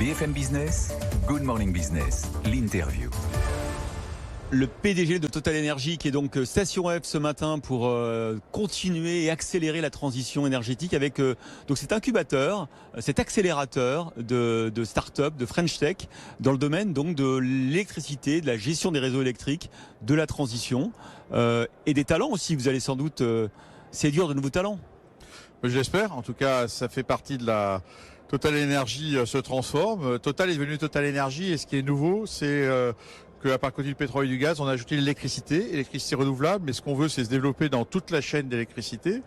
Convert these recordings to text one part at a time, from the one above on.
BFM Business, Good Morning Business, l'interview. Le PDG de Total Energy qui est donc Station F ce matin pour continuer et accélérer la transition énergétique avec donc cet incubateur, cet accélérateur de start-up, de French Tech dans le domaine donc de l'électricité, de la gestion des réseaux électriques, de la transition et des talents aussi. Vous allez sans doute séduire de nouveaux talents. Je l'espère. En tout cas, ça fait partie de la Total Energy se transforme. Total est devenu Total Energy et ce qui est nouveau, c'est qu'à part côté du pétrole et du gaz, on a ajouté l'électricité renouvelable, mais ce qu'on veut, c'est se développer dans toute la chaîne d'électricité.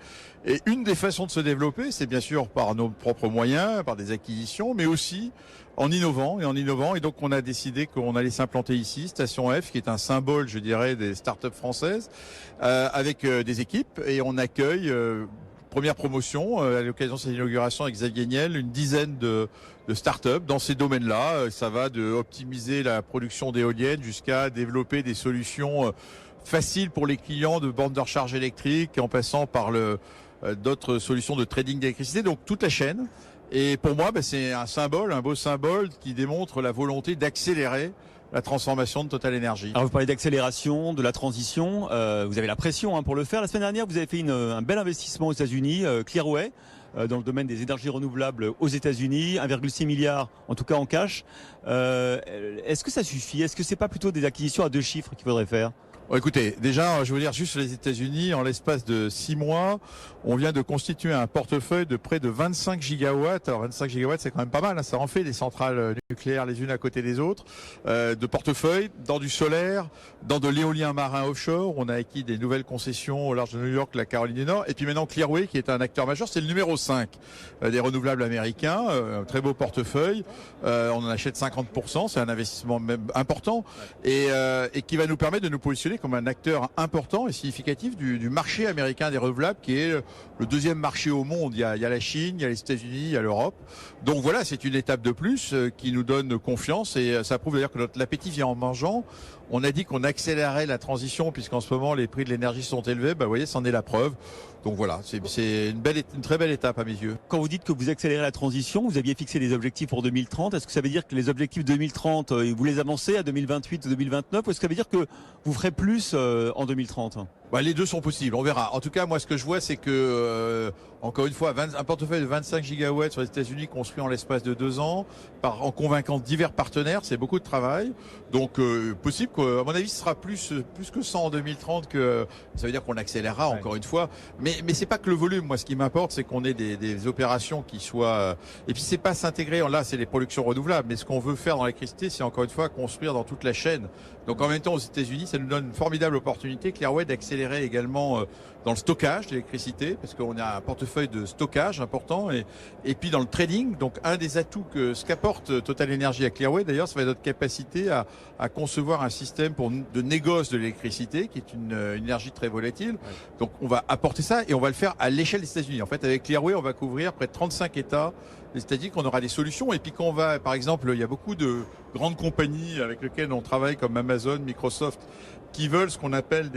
Et une des façons de se développer, c'est bien sûr par nos propres moyens, par des acquisitions, mais aussi en innovant. Et donc, on a décidé qu'on allait s'implanter ici, Station F, qui est un symbole, je dirais, des startups françaises, avec des équipes, et on accueille première promotion à l'occasion de cette inauguration avec Xavier Niel, une dizaine de start-up dans ces domaines-là. Ça va de optimiser la production d'éoliennes jusqu'à développer des solutions faciles pour les clients de bornes de recharge électrique, en passant par d'autres solutions de trading d'électricité. Donc toute la chaîne. Et pour moi, c'est un symbole, un beau symbole qui démontre la volonté d'accélérer la transformation de Total Energy. Alors vous parlez d'accélération, de la transition, vous avez la pression pour le faire. La semaine dernière, vous avez fait un bel investissement aux États-Unis, Clearway, dans le domaine des énergies renouvelables aux États-Unis, 1,6 milliard en tout cas en cash. Est-ce que ça suffit? Est-ce que c'est pas plutôt des acquisitions à 2 chiffres qu'il faudrait faire? Bon, écoutez, déjà, je veux dire juste sur les États-Unis, en l'espace de 6 mois, on vient de constituer un portefeuille de près de 25 gigawatts. Alors 25 gigawatts, c'est quand même pas mal, hein, ça en fait des centrales nucléaires les unes à côté des autres, de portefeuille, dans du solaire, dans de l'éolien marin offshore. On a acquis des nouvelles concessions au large de New York, la Caroline du Nord, et puis maintenant Clearway, qui est un acteur majeur, c'est le numéro 5 des renouvelables américains, un très beau portefeuille. On en achète 50%, c'est un investissement même important, et qui va nous permettre de nous positionner comme un acteur important et significatif du marché américain des renouvelables, qui est le deuxième marché au monde. Il y a la Chine, il y a les États-Unis, il y a l'Europe. Donc voilà, c'est une étape de plus qui nous donne confiance, et ça prouve d'ailleurs que l'appétit vient en mangeant. On a dit qu'on accélérait la transition puisqu'en ce moment les prix de l'énergie sont élevés. Vous voyez, c'en est la preuve. Donc voilà, c'est une très belle étape à mes yeux. Quand vous dites que vous accélérez la transition, vous aviez fixé des objectifs pour 2030. Est-ce que ça veut dire que les objectifs 2030, vous les avancez à 2028 ou 2029? Ou est-ce que ça veut dire que vous ferez plus en 2030? Les deux sont possibles, on verra. En tout cas, moi, ce que je vois, c'est que, encore une fois, un portefeuille de 25 gigawatts sur les États-Unis construit en l'espace de 2 ans, en convainquant divers partenaires, c'est beaucoup de travail. Donc, possible qu'à mon avis, ce sera plus que 100 en 2030, que ça veut dire qu'on accélérera encore une fois. Mais c'est pas que le volume. Moi, ce qui m'importe, c'est qu'on ait des opérations qui soient, et puis c'est pas s'intégrer. Là, c'est les productions renouvelables. Mais ce qu'on veut faire dans l'électricité, c'est encore une fois construire dans toute la chaîne. Donc, en même temps, aux États-Unis, ça nous donne une formidable opportunité, Clearway, d'accélérer également dans le stockage d'électricité, parce qu'on a un portefeuille de stockage important, et puis dans le trading. Donc un des atouts ce qu'apporte Total Energy à Clearway, d'ailleurs, ça va être notre capacité à concevoir un système de négoce de l'électricité, qui est une énergie très volatile. Ouais. Donc on va apporter ça, et on va le faire à l'échelle des États-Unis. En fait, avec Clearway, on va couvrir près de 35 États. C'est-à-dire qu'on aura des solutions, et puis qu'on va, par exemple, il y a beaucoup de grandes compagnies avec lesquelles on travaille, comme Amazon, Microsoft, qui veulent ce qu'on appelle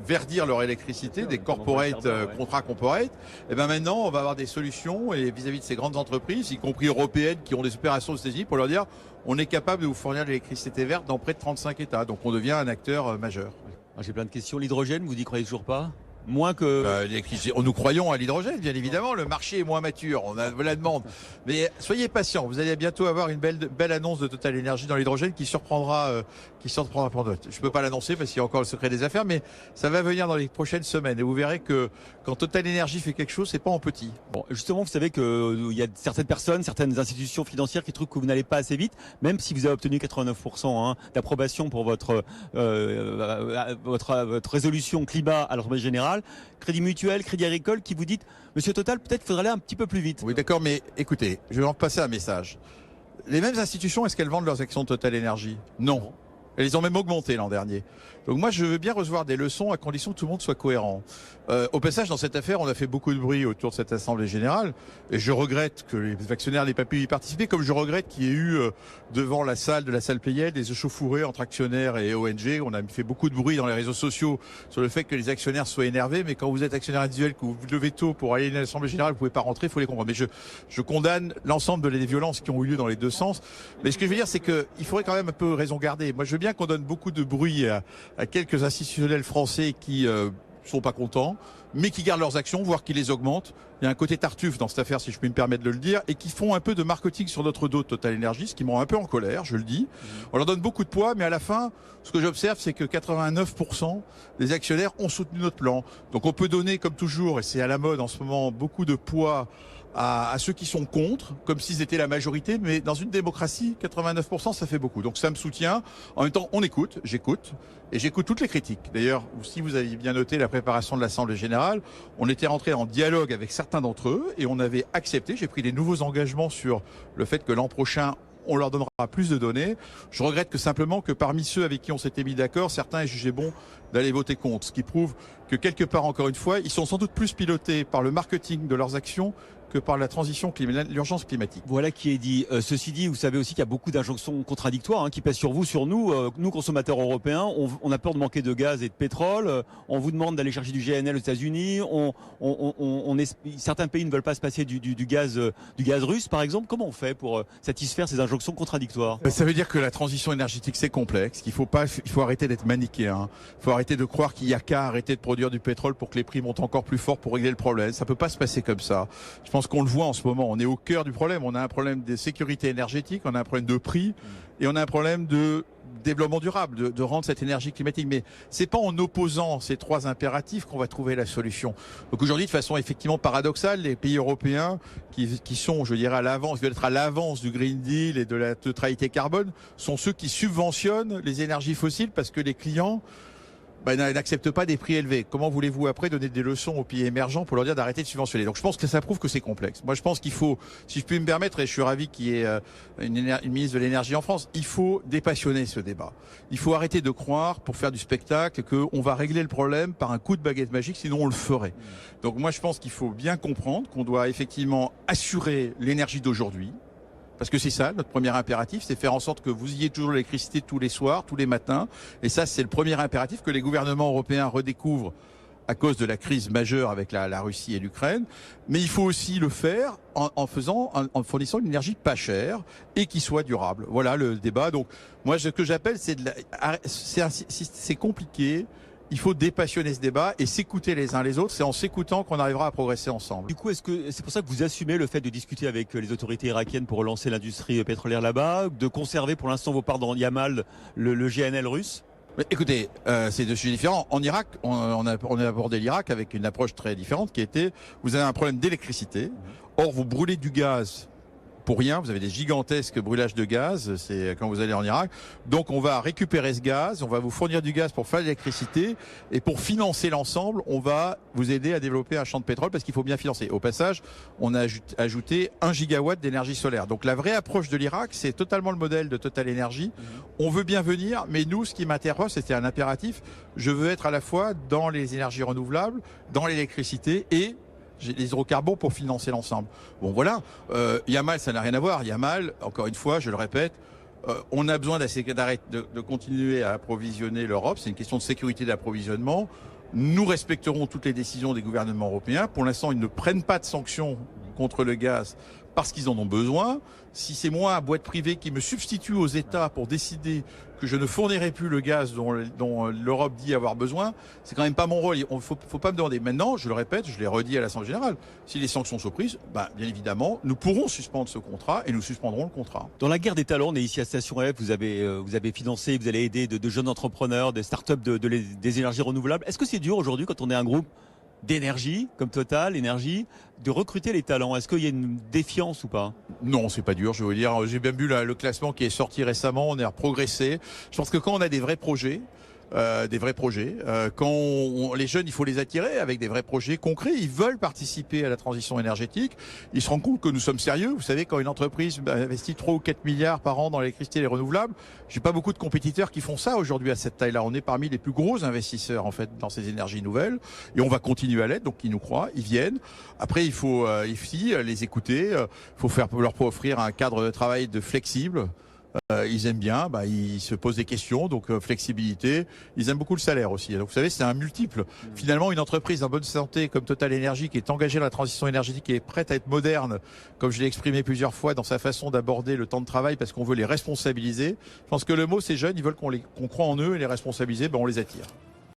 verdir leur électricité, des corporate, contrats corporate. Et maintenant, on va avoir des solutions, et vis-à-vis de ces grandes entreprises, y compris européennes, qui ont des opérations aux États-Unis, pour leur dire, on est capable de vous fournir de l'électricité verte dans près de 35 États. Donc on devient un acteur majeur. J'ai plein de questions. L'hydrogène, vous n'y croyez toujours pas? Moins que... nous croyons à l'hydrogène, bien évidemment. Le marché est moins mature, on a la demande. Mais soyez patients, vous allez bientôt avoir une belle annonce de Total Energy dans l'hydrogène qui surprendra pour d'autres. Je peux pas l'annoncer parce qu'il y a encore le secret des affaires, mais ça va venir dans les prochaines semaines. Et vous verrez que quand Total Energy fait quelque chose, c'est pas en petit. Bon, justement, vous savez qu'il y a certaines personnes, certaines institutions financières qui trouvent que vous n'allez pas assez vite, même si vous avez obtenu 89% d'approbation pour votre résolution climat à l'Assemblée générale. Crédit Mutuel, Crédit Agricole, qui vous dit, Monsieur Total, peut-être qu'il faudrait aller un petit peu plus vite. Oui, d'accord, mais écoutez, je vais en passer un message. Les mêmes institutions, est-ce qu'elles vendent leurs actions de Total Energy? Non. Elles les ont même augmentées l'an dernier. Donc moi, je veux bien recevoir des leçons à condition que tout le monde soit cohérent. Au passage, dans cette affaire, on a fait beaucoup de bruit autour de cette Assemblée générale. Et je regrette que les actionnaires n'aient pas pu y participer, comme je regrette qu'il y ait eu devant la salle de la salle Playel des échauffourées entre actionnaires et ONG. On a fait beaucoup de bruit dans les réseaux sociaux sur le fait que les actionnaires soient énervés. Mais quand vous êtes actionnaire individuel, que vous vous levez tôt pour aller à l'Assemblée générale, vous pouvez pas rentrer, il faut les comprendre. Mais je condamne l'ensemble des violences qui ont eu lieu dans les deux sens. Mais ce que je veux dire, c'est qu'il faudrait quand même un peu raison garder. Moi, je veux bien qu'on donne beaucoup de bruit à quelques institutionnels français qui sont pas contents, mais qui gardent leurs actions, voire qui les augmentent. Il y a un côté Tartuffe dans cette affaire, si je puis me permettre de le dire, et qui font un peu de marketing sur notre dos de Total Energy, ce qui me rend un peu en colère, je le dis. On leur donne beaucoup de poids, mais à la fin, ce que j'observe, c'est que 89% des actionnaires ont soutenu notre plan. Donc on peut donner, comme toujours, et c'est à la mode en ce moment, beaucoup de poids à ceux qui sont contre, comme s'ils étaient la majorité, mais dans une démocratie, 89%, ça fait beaucoup. Donc ça me soutient. En même temps, on écoute, j'écoute, et j'écoute toutes les critiques. D'ailleurs, si vous avez bien noté la préparation de l'Assemblée générale, on était rentré en dialogue avec certains d'entre eux, et on avait accepté, j'ai pris des nouveaux engagements sur le fait que l'an prochain, on leur donnera plus de données. Je regrette que simplement que parmi ceux avec qui on s'était mis d'accord, certains aient jugé bon d'aller voter contre, ce qui prouve que quelque part, encore une fois, ils sont sans doute plus pilotés par le marketing de leurs actions que par la transition l'urgence climatique. Voilà qui est dit. Ceci dit, vous savez aussi qu'il y a beaucoup d'injonctions contradictoires qui pèsent sur vous, sur nous. Nous, consommateurs européens, on a peur de manquer de gaz et de pétrole. On vous demande d'aller chercher du GNL aux États-Unis. Certains pays ne veulent pas se passer du gaz russe, par exemple. Comment on fait pour satisfaire ces injonctions contradictoires? Ça veut dire que la transition énergétique, c'est complexe. Il faut arrêter d'être manichéen. Il faut arrêter de croire qu'il n'y a qu'à arrêter de produire du pétrole pour que les prix montent encore plus fort pour régler le problème. Ça peut pas se passer comme ça. Je pense qu'on le voit en ce moment, on est au cœur du problème. On a un problème de sécurité énergétique, on a un problème de prix et on a un problème de développement durable, de rendre cette énergie climatique. Mais c'est pas en opposant ces trois impératifs qu'on va trouver la solution. Donc aujourd'hui, de façon effectivement paradoxale, les pays européens qui sont, je dirais, à l'avance, qui veulent être à l'avance du Green Deal et de la neutralité carbone, sont ceux qui subventionnent les énergies fossiles parce que les clients n'acceptent pas des prix élevés. Comment voulez-vous après donner des leçons aux pays émergents pour leur dire d'arrêter de subventionner? Donc je pense que ça prouve que c'est complexe. Moi je pense qu'il faut, si je puis me permettre, et je suis ravi qu'il y ait une ministre de l'énergie en France, il faut dépassionner ce débat. Il faut arrêter de croire, pour faire du spectacle, qu'on va régler le problème par un coup de baguette magique, sinon on le ferait. Donc moi je pense qu'il faut bien comprendre qu'on doit effectivement assurer l'énergie d'aujourd'hui. Parce que c'est ça, notre premier impératif, c'est faire en sorte que vous ayez toujours l'électricité tous les soirs, tous les matins. Et ça, c'est le premier impératif que les gouvernements européens redécouvrent à cause de la crise majeure avec la Russie et l'Ukraine. Mais il faut aussi le faire en fournissant une énergie pas chère et qui soit durable. Voilà le débat. Donc, moi, ce que j'appelle, c'est compliqué. Il faut dépassionner ce débat et s'écouter les uns les autres. C'est en s'écoutant qu'on arrivera à progresser ensemble. Du coup, est-ce que c'est pour ça que vous assumez le fait de discuter avec les autorités irakiennes pour relancer l'industrie pétrolière là-bas, de conserver pour l'instant vos parts dans Yamal, le GNL russe? Mais écoutez, c'est deux sujets différents. En Irak, on a abordé l'Irak avec une approche très différente qui était, vous avez un problème d'électricité. Or, vous brûlez du gaz pour rien, vous avez des gigantesques brûlages de gaz, c'est quand vous allez en Irak. Donc on va récupérer ce gaz, on va vous fournir du gaz pour faire de l'électricité et pour financer l'ensemble, on va vous aider à développer un champ de pétrole parce qu'il faut bien financer. Au passage, on a ajouté 1 gigawatt d'énergie solaire. Donc la vraie approche de l'Irak, c'est totalement le modèle de Total Energy. On veut bien venir, mais nous, ce qui m'interroge, c'était un impératif. Je veux être à la fois dans les énergies renouvelables, dans l'électricité et les hydrocarbures pour financer l'ensemble. Bon voilà, Yamal ça n'a rien à voir. Yamal, encore une fois, je le répète, on a besoin de continuer à approvisionner l'Europe. C'est une question de sécurité d'approvisionnement. Nous respecterons toutes les décisions des gouvernements européens. Pour l'instant, ils ne prennent pas de sanctions contre le gaz parce qu'ils en ont besoin. Si c'est moi, boîte privée, qui me substitue aux États pour décider que je ne fournirai plus le gaz dont l'Europe dit avoir besoin, c'est quand même pas mon rôle. Il faut pas me demander. Maintenant, je le répète, je l'ai redit à l'Assemblée générale, si les sanctions sont prises, bien évidemment, nous pourrons suspendre ce contrat et nous suspendrons le contrat. Dans la guerre des talents, on est ici à Station F, vous avez financé, vous allez aider de jeunes entrepreneurs, des startups des énergies renouvelables. Est-ce que c'est dur aujourd'hui quand on est un groupe d'énergie, comme Total Énergie, de recruter les talents? Est-ce qu'il y a une défiance ou pas? Non, c'est pas dur, je veux vous dire. J'ai bien vu le classement qui est sorti récemment, on a progressé. Je pense que quand on a des vrais projets, des vrais projets. Les jeunes, il faut les attirer avec des vrais projets concrets. Ils veulent participer à la transition énergétique. Ils se rendent compte que nous sommes sérieux. Vous savez, quand une entreprise investit 3 ou 4 milliards par an dans l'électricité et les renouvelables, j'ai pas beaucoup de compétiteurs qui font ça aujourd'hui à cette taille-là. On est parmi les plus gros investisseurs en fait dans ces énergies nouvelles et on va continuer à l'être. Donc ils nous croient, ils viennent. Après, il faut ici les écouter. Il faut leur offrir un cadre de travail flexible. Ils aiment bien, ils se posent des questions, donc flexibilité. Ils aiment beaucoup le salaire aussi. Donc vous savez, c'est un multiple. Finalement, une entreprise en bonne santé comme Total Energy, qui est engagée dans la transition énergétique et est prête à être moderne, comme je l'ai exprimé plusieurs fois dans sa façon d'aborder le temps de travail, parce qu'on veut les responsabiliser. Je pense que le mot, c'est jeunes, ils veulent qu'on croit en eux et les responsabiliser, on les attire.